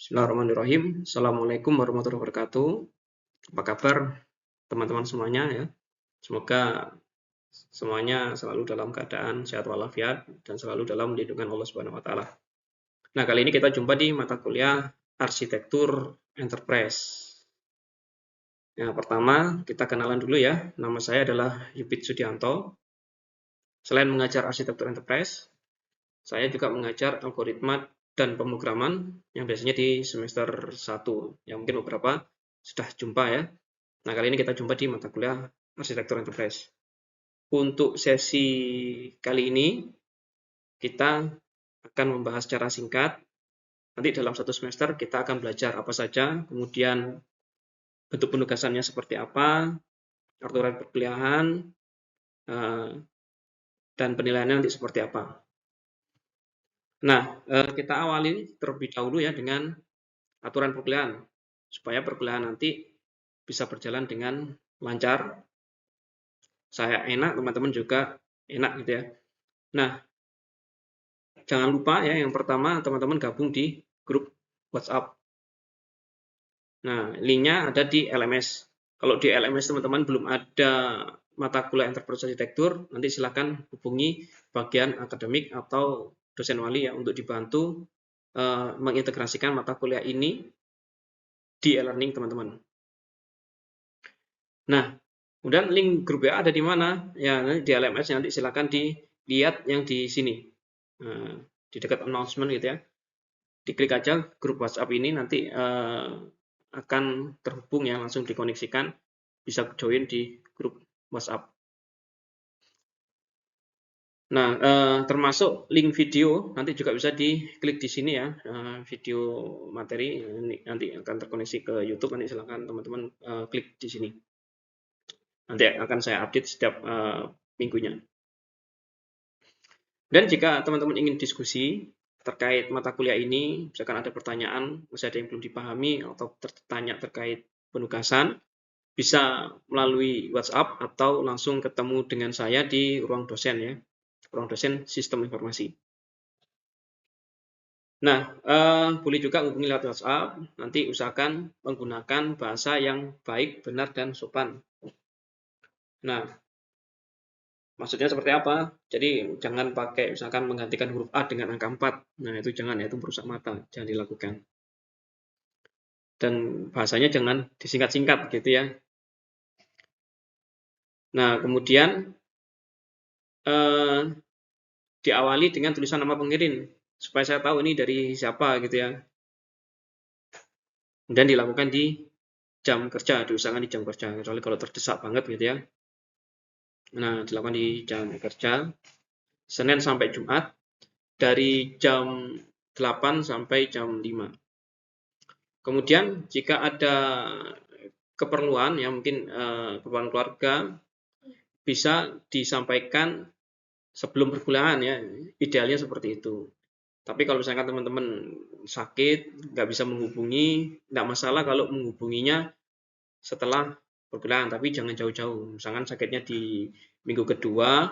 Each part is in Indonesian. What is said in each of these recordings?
Bismillahirrahmanirrahim. Assalamualaikum warahmatullahi wabarakatuh. Apa kabar teman-teman semuanya ya? Semoga semuanya selalu dalam keadaan sehat walafiat dan selalu dalam lindungan Allah Subhanahu wa taala. Nah, kali ini kita jumpa di mata kuliah Arsitektur Enterprise. Yang pertama, kita kenalan dulu ya. Nama saya adalah Yupit Sudianto. Selain mengajar Arsitektur Enterprise, saya juga mengajar algoritma dan pemrograman yang biasanya di semester 1, yang mungkin beberapa sudah jumpa ya. Nah, kali ini kita jumpa di mata kuliah Arsitektur Enterprise. Untuk sesi kali ini, kita akan membahas secara singkat. Nanti dalam satu semester kita akan belajar apa saja, kemudian bentuk penugasannya seperti apa, aturan perkuliahan, dan penilaiannya nanti seperti apa. Nah, kita awali terlebih dahulu ya dengan aturan perkuliahan, supaya perkuliahan nanti bisa berjalan dengan lancar. Saya enak, teman-teman juga enak gitu ya. Nah, jangan lupa ya, yang pertama teman-teman gabung di grup WhatsApp. Nah, linknya ada di LMS. Kalau di LMS teman-teman belum ada mata kuliah Enterprise Arsitektur, nanti silakan hubungi bagian akademik atau dosen wali ya untuk dibantu mengintegrasikan mata kuliah ini di e-learning teman-teman. Nah, kemudian link grup WA ada di mana? Ya, nanti di LMS nanti silakan dilihat yang di sini. Nah, di dekat announcement gitu ya. Diklik aja grup WhatsApp ini nanti akan terhubung ya, langsung dikoneksikan, bisa join di grup WhatsApp. Nah, termasuk link video nanti juga bisa diklik di sini ya, video materi ini nanti akan terkoneksi ke YouTube, nanti silakan teman-teman klik di sini. Nanti akan saya update setiap minggunya. Dan jika teman-teman ingin diskusi terkait mata kuliah ini, misalkan ada pertanyaan, masih ada yang belum dipahami atau tertanya terkait penugasan, bisa melalui WhatsApp atau langsung ketemu dengan saya di ruang dosen ya, ruang dosen sistem informasi. Nah, boleh juga hubungi lewat WhatsApp, nanti usahakan menggunakan bahasa yang baik, benar, dan sopan. Nah, maksudnya seperti apa? Jadi jangan pakai misalkan menggantikan huruf A dengan angka 4. Nah, itu jangan ya, itu merusak mata, jangan dilakukan. Dan bahasanya jangan disingkat-singkat gitu ya. Nah, kemudian diawali dengan tulisan nama pengirim supaya saya tahu ini dari siapa gitu ya. Dan dilakukan di jam kerja, diusahakan di jam kerja, kecuali kalau terdesak banget gitu ya. Nah, dilakukan di jam kerja, Senin sampai Jumat, dari jam 8 sampai jam 5. Kemudian jika ada keperluan ya mungkin keperluan keluarga bisa disampaikan sebelum perkuliahan ya, idealnya seperti itu. Tapi kalau misalkan teman-teman sakit, nggak bisa menghubungi, nggak masalah kalau menghubunginya setelah perkuliahan, tapi jangan jauh-jauh. Misalkan sakitnya di minggu kedua,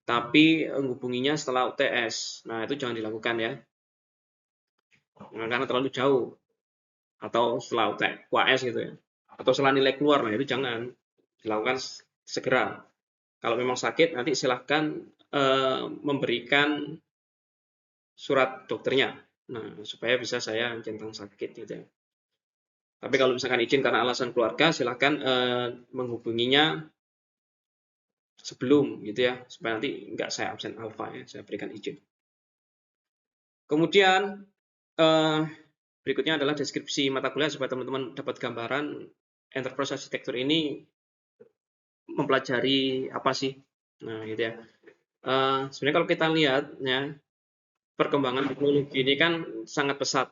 tapi menghubunginya setelah UTS. Nah, itu jangan dilakukan ya. Nah, karena terlalu jauh. Atau setelah UAS gitu ya. Atau setelah nilai keluar, nah itu jangan dilakukan segera. Kalau memang sakit, nanti silahkan memberikan surat dokternya. Nah, supaya bisa saya centang sakit gitu ya. Tapi kalau misalkan izin karena alasan keluarga, silahkan menghubunginya sebelum gitu ya, supaya nanti nggak saya absen alfa ya, saya berikan izin. Kemudian berikutnya adalah deskripsi mata kuliah supaya teman-teman dapat gambaran Enterprise Arsitektur ini mempelajari apa sih. Nah, gitu ya. Sebenarnya kalau kita lihat ya, perkembangan teknologi ini kan sangat pesat.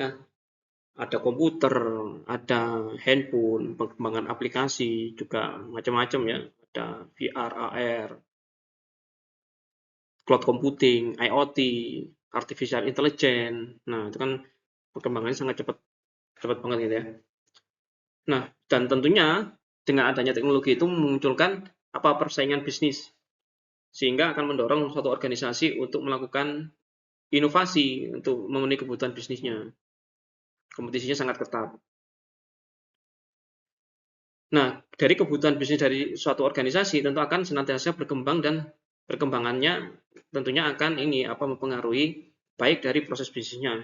Nah, ada komputer, ada handphone, perkembangan aplikasi juga macam-macam ya. Ada VR, AR, cloud computing, IoT, artificial intelligence. Nah, itu kan perkembangannya sangat cepat banget gitu ya. Nah, dan tentunya dengan adanya teknologi itu memunculkan persaingan bisnis, sehingga akan mendorong suatu organisasi untuk melakukan inovasi untuk memenuhi kebutuhan bisnisnya. Kompetisinya sangat ketat. Nah, dari kebutuhan bisnis dari suatu organisasi tentu akan senantiasa berkembang, dan perkembangannya tentunya akan mempengaruhi baik dari proses bisnisnya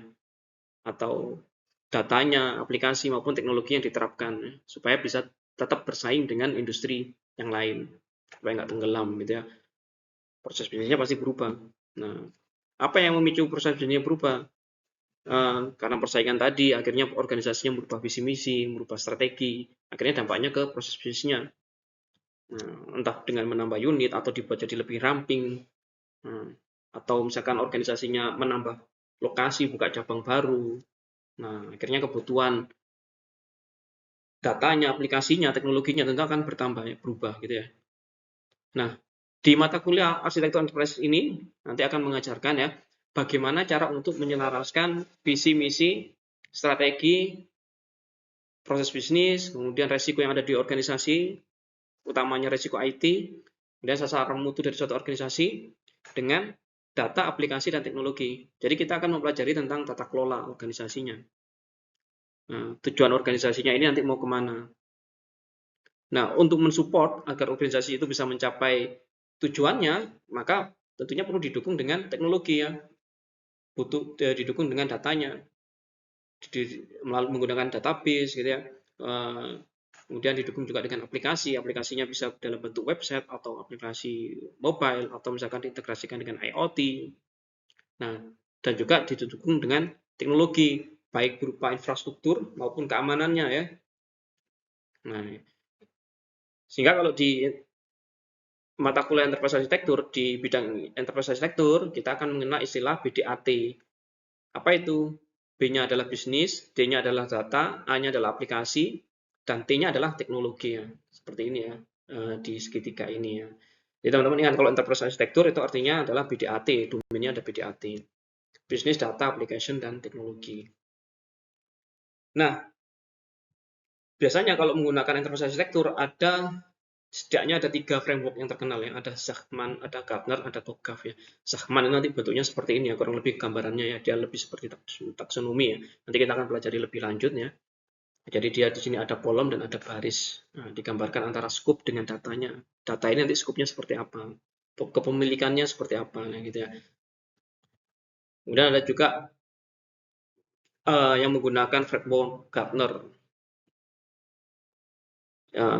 atau datanya, aplikasi maupun teknologi yang diterapkan supaya bisa tetap bersaing dengan industri yang lain, supaya nggak tenggelam gitu ya. Proses bisnisnya pasti berubah. Nah, apa yang memicu proses bisnisnya berubah? Karena persaingan tadi, akhirnya organisasinya merubah visi misi, merubah strategi, akhirnya dampaknya ke proses bisnisnya. Entah dengan menambah unit atau dibuat jadi lebih ramping, atau misalkan organisasinya menambah lokasi, buka cabang baru. Nah, akhirnya kebutuhan datanya, aplikasinya, teknologinya tentu akan bertambah, berubah gitu ya. Nah, di mata kuliah arsitektur enterprise ini nanti akan mengajarkan ya bagaimana cara untuk menyelaraskan visi misi, strategi, proses bisnis, kemudian resiko yang ada di organisasi, utamanya resiko IT, kemudian sasaran mutu dari suatu organisasi dengan data, aplikasi, dan teknologi. Jadi kita akan mempelajari tentang tata kelola organisasinya. Nah, tujuan organisasinya ini nanti mau kemana. Nah, untuk mensupport agar organisasi itu bisa mencapai tujuannya, maka tentunya perlu didukung dengan teknologi ya. Butuh didukung dengan datanya, menggunakan database gitu ya. Kemudian didukung juga dengan aplikasi. Aplikasinya bisa dalam bentuk website atau aplikasi mobile atau misalkan diintegrasikan dengan IoT. Nah, dan juga didukung dengan teknologi baik berupa infrastruktur maupun keamanannya ya. Nah, sehingga kalau di mata kuliah enterprise arsitektur, di bidang enterprise arsitektur, kita akan mengenal istilah BDAT. Apa itu? B-nya adalah bisnis, D-nya adalah data, A-nya adalah aplikasi, dan T-nya adalah teknologi ya. Seperti ini ya, di segitiga ini ya. Jadi teman-teman ingat, kalau enterprise arsitektur itu artinya adalah BDAT, domainnya ada BDAT. Bisnis, data, application, dan teknologi. Nah, biasanya kalau menggunakan enterprise arsitektur setidaknya ada 3 framework yang terkenal ya. Ada Zachman, ada Gartner, ada TOGAF ya. Zachman itu nanti bentuknya seperti ini ya, kurang lebih gambarannya ya. Dia lebih seperti taksonomi ya. Nanti kita akan pelajari lebih lanjut ya. Jadi dia di sini ada kolom dan ada baris. Nah, digambarkan antara scope dengan datanya. Data ini nanti scope-nya seperti apa, kepemilikannya seperti apa, nah gitu ya. Kemudian ada juga yang menggunakan framework Gartner.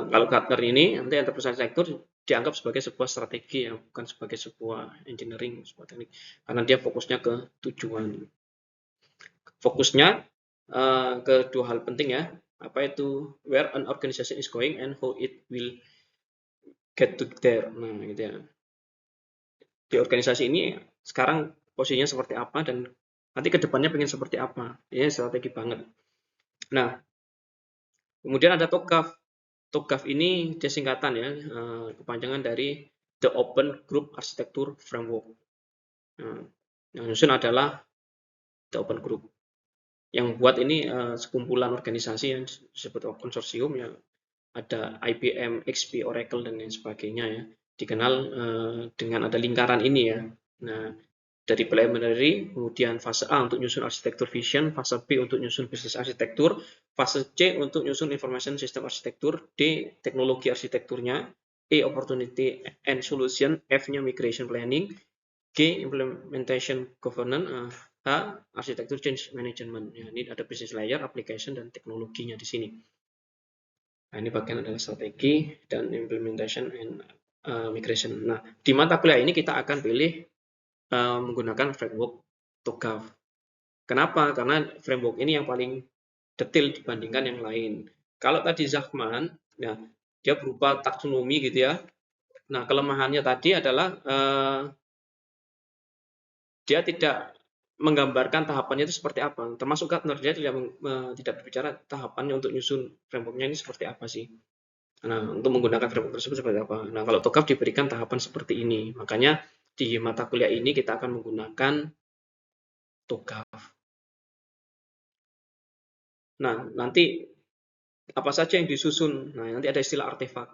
Kalau Gartner ini nanti enterprise architecture dianggap sebagai sebuah strategi ya, bukan sebagai sebuah engineering, sebuah teknik, karena dia fokusnya ke tujuan. Fokusnya ke dua hal penting ya, apa itu where an organization is going and how it will get to there. Nah, gitu ya. Di organisasi ini sekarang posisinya seperti apa dan nanti ke depannya pengen seperti apa. Ini strategi banget. Nah, kemudian ada TOGAF. TOGAF ini dia singkatan ya, kepanjangan dari The Open Group Architecture Framework. Yang nyusun adalah The Open Group. Yang buat ini sekumpulan organisasi yang disebut konsorsium ya. Ada IBM, XP, Oracle, dan lain sebagainya ya. Dikenal dengan ada lingkaran ini ya. Nah, dari preliminary, kemudian fase A untuk nyusun arsitektur vision, fase B untuk nyusun bisnis arsitektur, fase C untuk nyusun information system arsitektur, D teknologi arsitekturnya, E opportunity and solution, F-nya migration planning, G implementation governance, H arsitektur change management. Ya, ini ada business layer, application, dan teknologinya di sini. Nah, ini bagian adalah strategi dan implementation and migration. Nah, di mata kuliah ini kita akan pilih menggunakan framework TOGAF. Kenapa? Karena framework ini yang paling detail dibandingkan yang lain. Kalau tadi Zachman, ya, dia berupa taksonomi gitu ya. Nah, kelemahannya tadi adalah dia tidak menggambarkan tahapannya itu seperti apa. Termasuk Gartner, dia tidak berbicara tahapannya untuk nyusun frameworknya ini seperti apa sih. Nah, untuk menggunakan framework tersebut seperti apa. Nah, kalau TOGAF diberikan tahapan seperti ini. Makanya di mata kuliah ini kita akan menggunakan TOGAF. Nah, nanti apa saja yang disusun. Nah, nanti ada istilah artefak.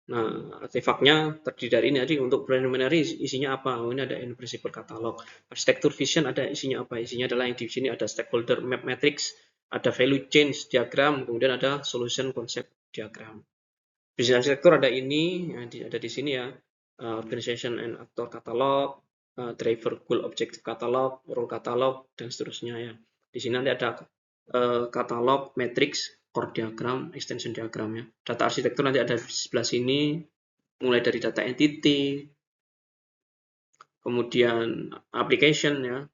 Nah, artefaknya terdiri dari ini. Jadi untuk preliminary isinya apa? Oh, ini ada in principle catalog. Arsitektur vision ada isinya apa? Isinya adalah yang di sini ada stakeholder map matrix, ada value change diagram, kemudian ada solution concept diagram. Business arsitektur ada ini, ada di sini ya. Organization and actor catalog, driver goal objective catalog, role catalog, dan seterusnya ya. Di sini nanti ada katalog, matrix, core diagram, extension diagram ya. Data arsitektur nanti ada di sebelah sini, mulai dari data entity, kemudian application ya,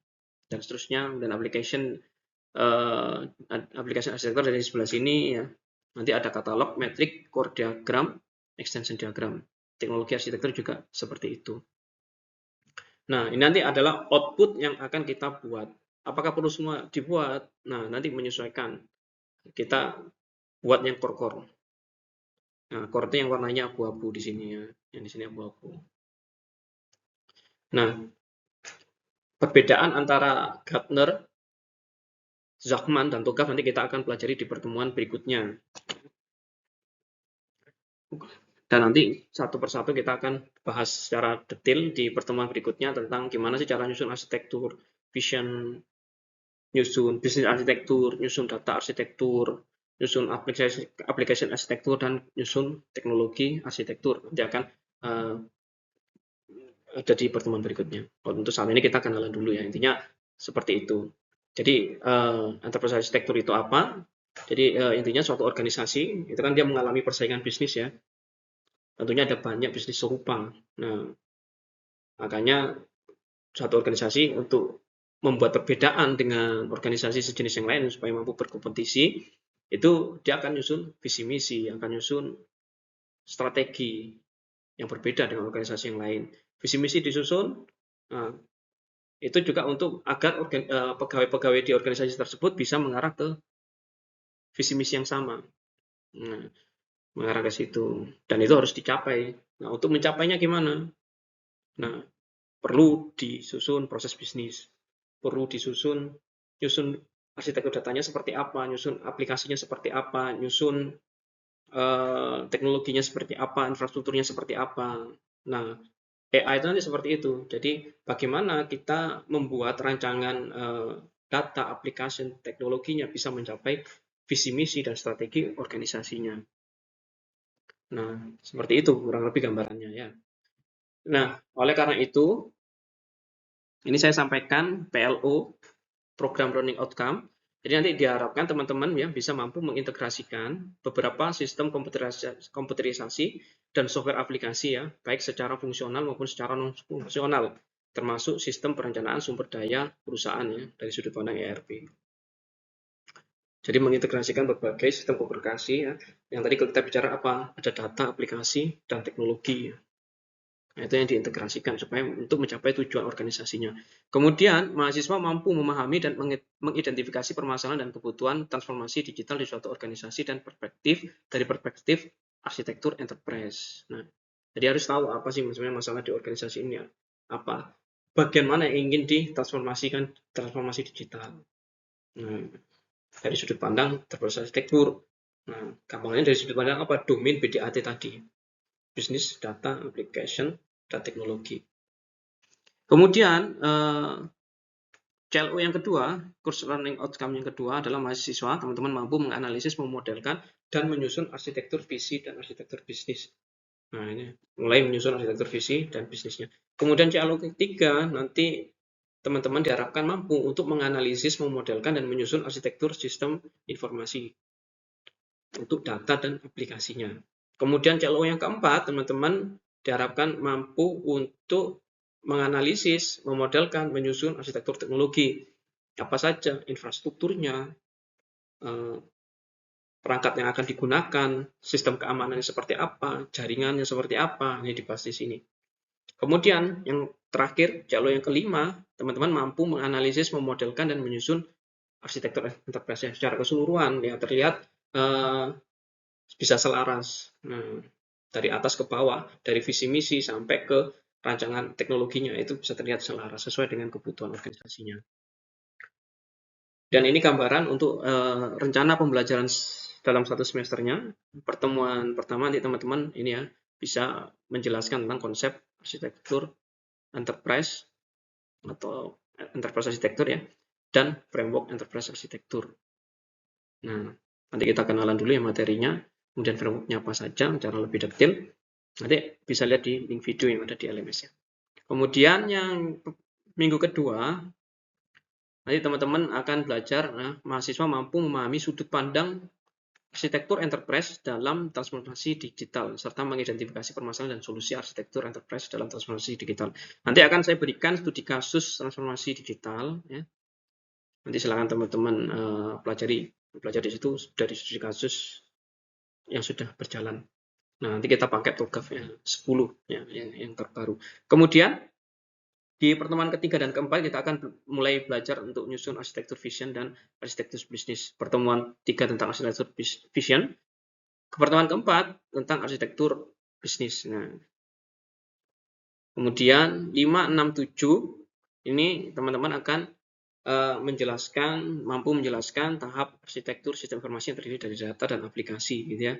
dan seterusnya. Dan application arsitektur dari sebelah sini ya. Nanti ada katalog, matrix, core diagram, extension diagram. Teknologi arsitektur juga seperti itu. Nah, ini nanti adalah output yang akan kita buat. Apakah perlu semua dibuat? Nah, nanti menyesuaikan. Kita buat yang core-core. Nah, core itu yang warnanya abu-abu di sini ya. Yang di sini abu-abu. Nah, perbedaan antara Gartner, Zachman, dan Togaf nanti kita akan pelajari di pertemuan berikutnya. Dan nanti satu persatu kita akan bahas secara detail di pertemuan berikutnya tentang gimana sih cara nyusun arsitektur, vision, nyusun bisnis arsitektur, nyusun data arsitektur, nyusun application arsitektur, dan nyusun teknologi arsitektur. Nanti akan ada di pertemuan berikutnya. Untuk saat ini kita kenalan dulu ya, intinya seperti itu. Jadi enterprise arsitektur itu apa? Jadi intinya suatu organisasi itu kan dia mengalami persaingan bisnis ya. Tentunya ada banyak bisnis serupa. Nah, makanya suatu organisasi untuk membuat perbedaan dengan organisasi sejenis yang lain supaya mampu berkompetisi, itu dia akan nyusun visi misi, akan nyusun strategi yang berbeda dengan organisasi yang lain. Visi misi disusun, nah, itu juga untuk agar pegawai-pegawai di organisasi tersebut bisa mengarah ke visi misi yang sama. Nah, mengarah ke situ. Dan itu harus dicapai. Nah, untuk mencapainya gimana? Nah, perlu disusun proses bisnis. Perlu nyusun arsitektur datanya seperti apa, nyusun aplikasinya seperti apa, nyusun teknologinya seperti apa, infrastrukturnya seperti apa. Nah, AI itu nanti seperti itu. Jadi, bagaimana kita membuat rancangan data, aplikasi, teknologinya bisa mencapai visi misi dan strategi organisasinya. Nah, seperti itu kurang lebih gambarannya ya. Nah, oleh karena itu, ini saya sampaikan PLO, Program Learning Outcome. Jadi nanti diharapkan teman-teman ya bisa mampu mengintegrasikan beberapa sistem komputerisasi dan software aplikasi ya, baik secara fungsional maupun secara non fungsional, termasuk sistem perencanaan sumber daya perusahaan ya dari sudut pandang ERP. Jadi mengintegrasikan berbagai sistem komunikasi ya. Yang tadi kita bicara apa? Ada data, aplikasi, dan teknologi. Nah, itu yang diintegrasikan supaya untuk mencapai tujuan organisasinya. Kemudian, mahasiswa mampu memahami dan mengidentifikasi permasalahan dan kebutuhan transformasi digital di suatu organisasi dan dari perspektif arsitektur enterprise. Nah, jadi harus tahu apa sih sebenarnya masalah di organisasi ini ya. Apa? Bagian mana yang ingin ditransformasikan transformasi digital. Nah, dari sudut pandang enterprise arsitektur. Nah, gampangnya dari sudut pandang apa? Domain BDAT tadi. Business, data, application, dan teknologi. Kemudian, CLO yang kedua, course learning outcome yang kedua adalah mahasiswa, teman-teman mampu menganalisis, memodelkan, dan menyusun arsitektur visi dan arsitektur bisnis. Nah, ini mulai menyusun arsitektur visi dan bisnisnya. Kemudian CLO ketiga, nanti teman-teman diharapkan mampu untuk menganalisis, memodelkan, dan menyusun arsitektur sistem informasi untuk data dan aplikasinya. Kemudian CLO yang keempat, teman-teman diharapkan mampu untuk menganalisis, memodelkan, menyusun arsitektur teknologi. Apa saja infrastrukturnya, perangkat yang akan digunakan, sistem keamanannya seperti apa, jaringannya seperti apa, ini dibahas di sini. Kemudian yang terakhir, CLO yang kelima, teman-teman mampu menganalisis, memodelkan, dan menyusun arsitektur enterprise secara keseluruhan. Ya, terlihat bisa selaras. Nah, dari atas ke bawah, dari visi misi sampai ke rancangan teknologinya itu bisa terlihat selaras sesuai dengan kebutuhan organisasinya. Dan ini gambaran untuk rencana pembelajaran dalam satu semesternya. Pertemuan pertama nanti teman-teman ini ya bisa menjelaskan tentang konsep arsitektur enterprise atau enterprise arsitektur ya, dan framework enterprise arsitektur. Nah, nanti kita kenalan dulu ya materinya, kemudian frameworknya apa saja secara lebih detail. Nanti bisa lihat di link video yang ada di LMS ya. Kemudian yang minggu kedua, nanti teman-teman akan belajar mahasiswa mampu memahami sudut pandang arsitektur enterprise dalam transformasi digital, serta mengidentifikasi permasalahan dan solusi arsitektur enterprise dalam transformasi digital. Nanti akan saya berikan studi kasus transformasi digital. Ya. Nanti silakan teman-teman pelajari di situ dari studi kasus yang sudah berjalan. Nah, nanti kita pakai TOGAF ya, 10 ya, yang terbaru. Kemudian di pertemuan ketiga dan keempat kita akan mulai belajar untuk menyusun arsitektur vision dan arsitektur bisnis. Pertemuan 3 tentang arsitektur vision, pertemuan keempat tentang arsitektur bisnis. Nah, kemudian 5, 6, 7 ini teman-teman akan mampu menjelaskan tahap arsitektur sistem informasi yang terdiri dari data dan aplikasi gitu ya,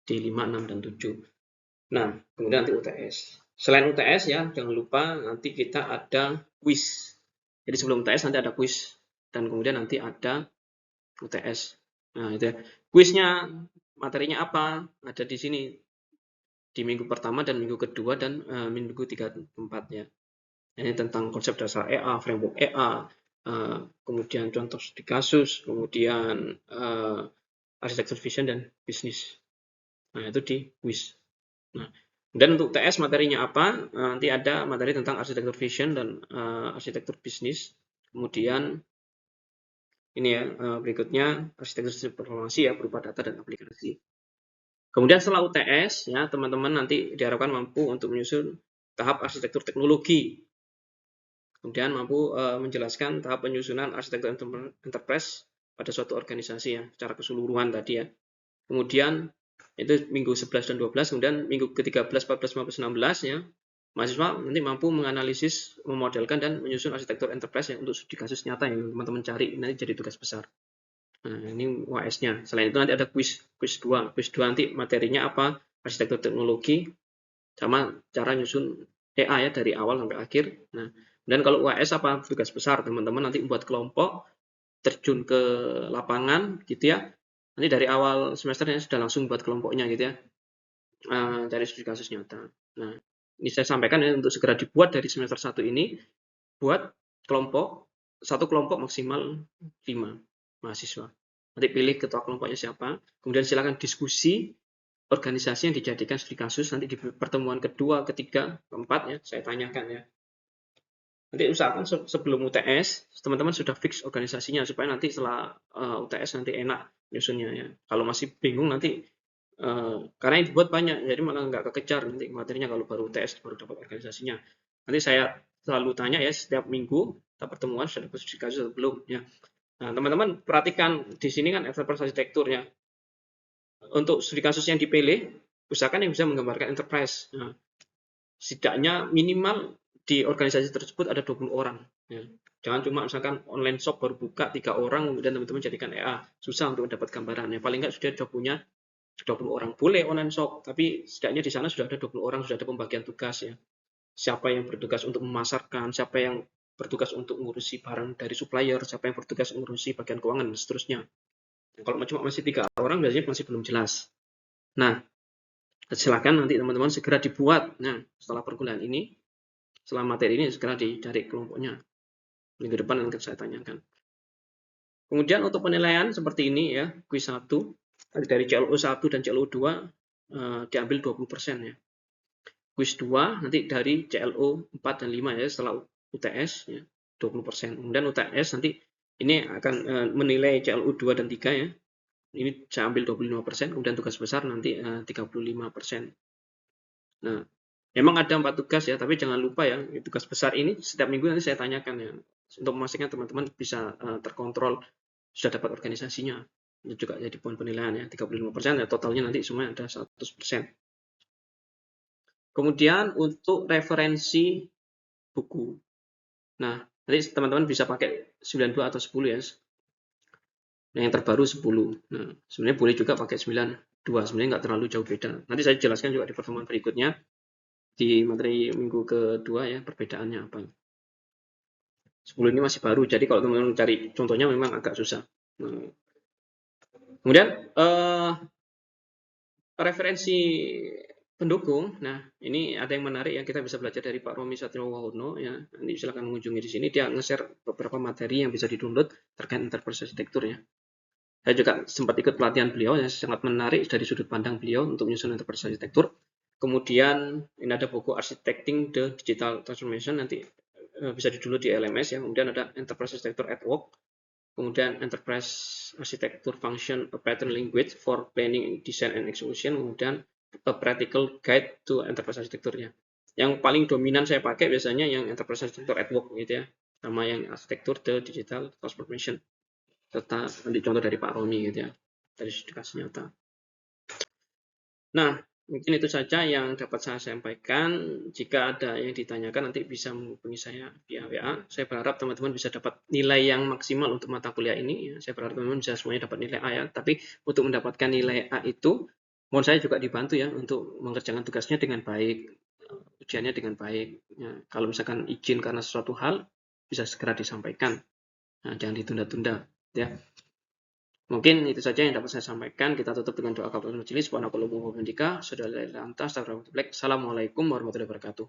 di 5, 6, dan 7. Nah, kemudian nanti UTS. Selain UTS ya, jangan lupa nanti kita ada quiz. Jadi sebelum UTS nanti ada quiz dan kemudian nanti ada UTS. Nah, itu ya. Quiznya materinya apa? Ada di sini di minggu pertama dan minggu kedua dan minggu 3 4 ya. Ini tentang konsep dasar EA, framework EA, kemudian contoh studi kasus, kemudian arsitektur vision dan bisnis. Nah, itu di quiz. Nah, dan untuk TS materinya apa? Nanti ada materi tentang arsitektur vision dan arsitektur bisnis. Kemudian ini ya berikutnya arsitektur sistem informasi ya berupa data dan aplikasi. Kemudian setelah UTS ya teman-teman nanti diharapkan mampu untuk menyusun tahap arsitektur teknologi. Kemudian mampu menjelaskan tahap penyusunan arsitektur enterprise pada suatu organisasi ya secara keseluruhan tadi ya. Kemudian itu minggu 11 dan 12, kemudian minggu ke-13, 14, 15, 16 ya. Mahasiswa nanti mampu menganalisis, memodelkan dan menyusun arsitektur enterprise ya untuk studi kasus nyata yang teman-teman cari nanti jadi tugas besar. Nah, ini UAS-nya. Selain itu nanti ada quiz 2. Quiz 2 nanti materinya apa? Arsitektur teknologi sama cara nyusun EA ya dari awal sampai akhir. Nah, dan kalau UAS apa? Tugas besar teman-teman nanti buat kelompok, terjun ke lapangan gitu ya. Nanti dari awal semesternya sudah langsung buat kelompoknya gitu ya, cari studi kasus nyata. Nah, ini saya sampaikan ya untuk segera dibuat dari semester 1 ini, buat kelompok, satu kelompok maksimal 5 mahasiswa. Nanti pilih ketua kelompoknya siapa, kemudian silakan diskusi organisasi yang dijadikan studi kasus, nanti di pertemuan kedua, ketiga, keempat ya, saya tanyakan ya. Nanti usahakan sebelum UTS, teman-teman sudah fix organisasinya, supaya nanti setelah UTS nanti enak nyusunnya ya. Kalau masih bingung nanti, karena yang dibuat banyak, jadi malah nggak kekejar nanti materinya kalau baru UTS baru dapat organisasinya. Nanti saya selalu tanya ya, setiap minggu kita pertemuan sudah dapat studi kasus atau belum ya. Nah, teman-teman perhatikan di sini kan enterprise arsitekturnya. Untuk studi kasus yang dipilih, usahakan yang bisa menggambarkan enterprise. Nah, setidaknya minimal di organisasi tersebut ada 20 orang. Ya. Jangan cuma misalkan online shop baru buka 3 orang, kemudian teman-teman jadikan EA. Susah untuk mendapat gambaran. Ya. Paling nggak sudah punya 20 orang. Boleh online shop, tapi setidaknya di sana sudah ada 20 orang, sudah ada pembagian tugas. Ya. Siapa yang bertugas untuk memasarkan, siapa yang bertugas untuk mengurusi barang dari supplier, siapa yang bertugas mengurusi bagian keuangan, dan seterusnya. Nah, kalau cuma masih 3 orang, biasanya masih belum jelas. Nah, silakan nanti teman-teman segera dibuat. Nah, setelah perkuliahan ini, setelah materi ini segera dicari kelompoknya. Minggu depan akan saya tanyakan. Kemudian untuk penilaian seperti ini ya, kuis 1 dari CLO 1 dan CLO 2 diambil 20% ya. Kuis 2 nanti dari CLO 4 dan 5 ya setelah UTS ya 20%. Kemudian UTS nanti ini akan menilai CLO 2 dan 3 ya. Ini saya ambil 25%, kemudian tugas besar nanti 35%. Nah, memang ada 4 tugas ya, tapi jangan lupa ya, tugas besar ini setiap minggu nanti saya tanyakan ya, untuk memastikan teman-teman bisa terkontrol, sudah dapat organisasinya. Itu juga jadi poin penilaian ya, 35% ya, totalnya nanti semuanya ada 100%. Kemudian untuk referensi buku. Nah, nanti teman-teman bisa pakai 92 atau 10 ya. Nah, yang terbaru 10. Nah, sebenarnya boleh juga pakai 9. 2. Sebenarnya nggak terlalu jauh beda. Nanti saya jelaskan juga di pertemuan berikutnya di materi minggu kedua ya perbedaannya apa. 10 ini masih baru, jadi kalau teman-teman cari contohnya memang agak susah. Nah, kemudian referensi pendukung. Nah, ini ada yang menarik yang kita bisa belajar dari Pak Romi Satyowahono ya. Nanti silakan mengunjungi di sini. Dia nge-share beberapa materi yang bisa di-download terkait enterprise arsitektur ya. Saya juga sempat ikut pelatihan beliau yang sangat menarik dari sudut pandang beliau untuk menyusun enterprise arsitektur. Kemudian ini ada buku Architecting the Digital Transformation, nanti bisa di-download di LMS ya. Kemudian ada Enterprise Architecture at Work. Kemudian Enterprise Architecture Function, a Pattern Language for Planning, Design, and Execution. Kemudian a Practical Guide to Enterprise Architecture-nya. Yang paling dominan saya pakai biasanya yang Enterprise Architecture at Work gitu ya, sama yang Architecture the Digital Transformation. Serta nanti contoh dari Pak Romi gitu ya, dari sudut kasus nyata. Nah, mungkin itu saja yang dapat saya sampaikan. Jika ada yang ditanyakan nanti bisa menghubungi saya via WA. Saya berharap teman-teman bisa dapat nilai yang maksimal untuk mata kuliah ini. Saya berharap teman-teman bisa semuanya dapat nilai A ya. Tapi untuk mendapatkan nilai A itu, mohon saya juga dibantu ya untuk mengerjakan tugasnya dengan baik, ujiannya dengan baik. Ya, kalau misalkan izin karena sesuatu hal, bisa segera disampaikan. Nah, jangan ditunda-tunda ya. Mungkin itu saja yang dapat saya sampaikan. Kita tutup dengan doa kafaratul majelis. Assalamualaikum warahmatullahi wabarakatuh.